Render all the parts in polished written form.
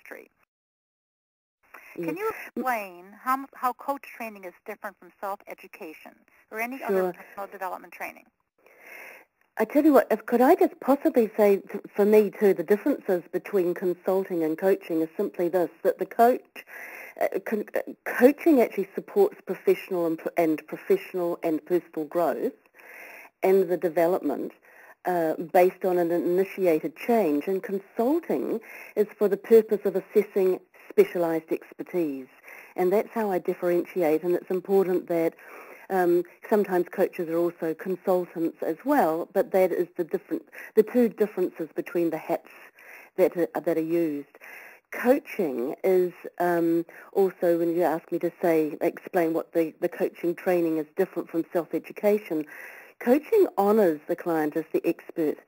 industry. Yes. Can you explain how coach training is different from self-education or any Sure. other personal development training? I tell you what, could I just possibly say, for me too, the differences between consulting and coaching is simply this, that the coaching actually supports professional and personal growth and the development based on an initiated change, and consulting is for the purpose of assessing specialised expertise. And that's how I differentiate, and it's important that sometimes coaches are also consultants as well, but that is the two differences between the hats that are used. Coaching is also, when you ask me to explain what the coaching training is different from self-education, coaching honours the client as the expert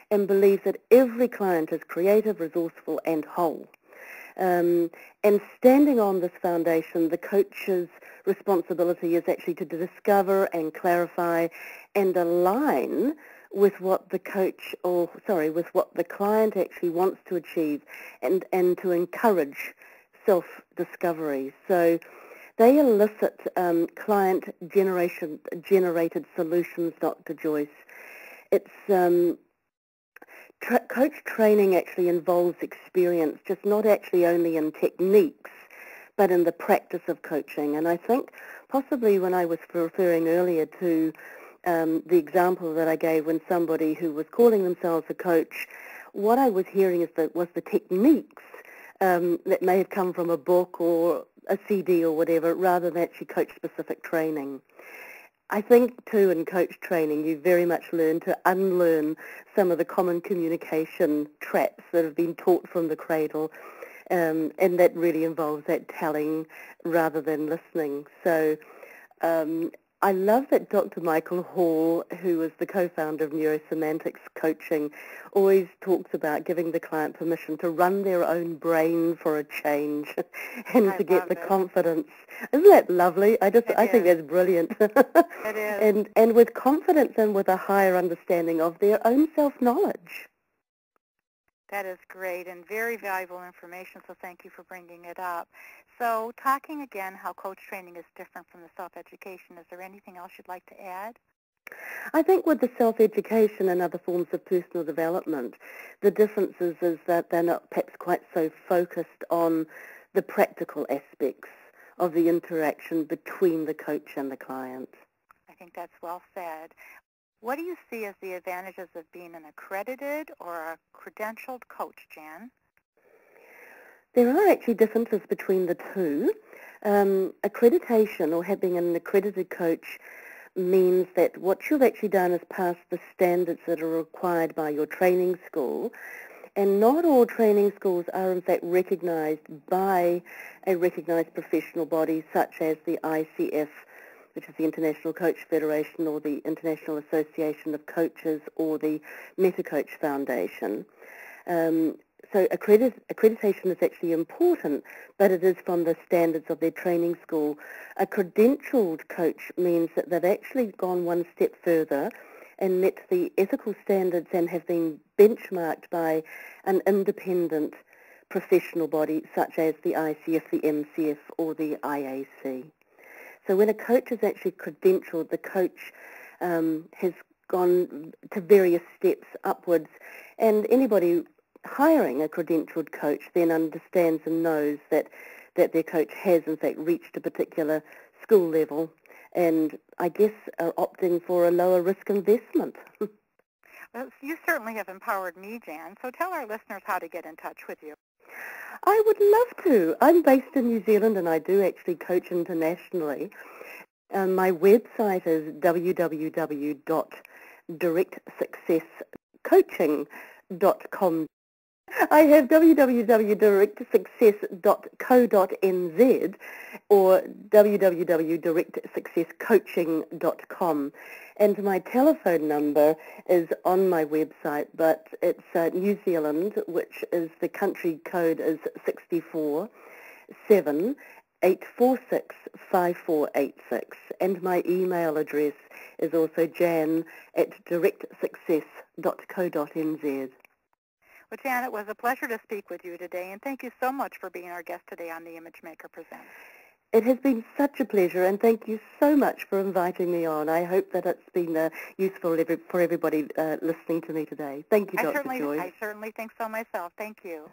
and believes that every client is creative, resourceful and whole. And standing on this foundation, the coach's responsibility is actually to discover and clarify and align with what the with what the client actually wants to achieve, and to encourage self-discovery. So they elicit client-generated solutions, Dr. Joyce. It's coach training actually involves experience, just not actually only in techniques, but in the practice of coaching. And I think possibly when I was referring earlier to the example that I gave when somebody who was calling themselves a coach, what I was hearing was the techniques that may have come from a book or a CD or whatever, rather than actually coach-specific training. I think, too, in coach training, you very much learn to unlearn some of the common communication traps that have been taught from the cradle, and that really involves that telling rather than listening. So I love that Dr. Michael Hall, who is the co-founder of Neurosemantics Coaching, always talks about giving the client permission to run their own brain for a change and to get the confidence. Isn't that lovely? I think that's brilliant. It is. And with confidence and with a higher understanding of their own self-knowledge. That is great and very valuable information, so thank you for bringing it up. So talking again how coach training is different from the self-education, is there anything else you'd like to add? I think with the self-education and other forms of personal development, the difference is that they're not perhaps quite so focused on the practical aspects of the interaction between the coach and the client. I think that's well said. What do you see as the advantages of being an accredited or a credentialed coach, Jan? There are actually differences between the two. Accreditation, or having an accredited coach, means that what you've actually done is pass the standards that are required by your training school, and not all training schools are in fact recognised by a recognised professional body such as the ICF, which is the International Coach Federation, or the International Association of Coaches, or the MetaCoach Foundation. So accreditation is actually important, but it is from the standards of their training school. A credentialed coach means that they've actually gone one step further and met the ethical standards and have been benchmarked by an independent professional body such as the ICF, the MCF, or the IAC. So when a coach is actually credentialed, the coach has gone to various steps upwards, and anybody hiring a credentialed coach then understands and knows that their coach has in fact reached a particular school level, and I guess are opting for a lower risk investment. Well, you certainly have empowered me, Jan, so tell our listeners how to get in touch with you. I would love to. I'm based in New Zealand and I do actually coach internationally. My website is www.directsuccesscoaching.com. I have www.directsuccess.co.nz or www.directsuccesscoaching.com. And my telephone number is on my website, but it's New Zealand, which is the country code is 647-846-5486. And my email address is also jan@directsuccess.co.nz. Well, Janet, it was a pleasure to speak with you today, and thank you so much for being our guest today on The Image Maker Presents. It has been such a pleasure, and thank you so much for inviting me on. I hope that it's been useful for everybody listening to me today. Thank you, Dr. Joyce. I certainly think so myself. Thank you.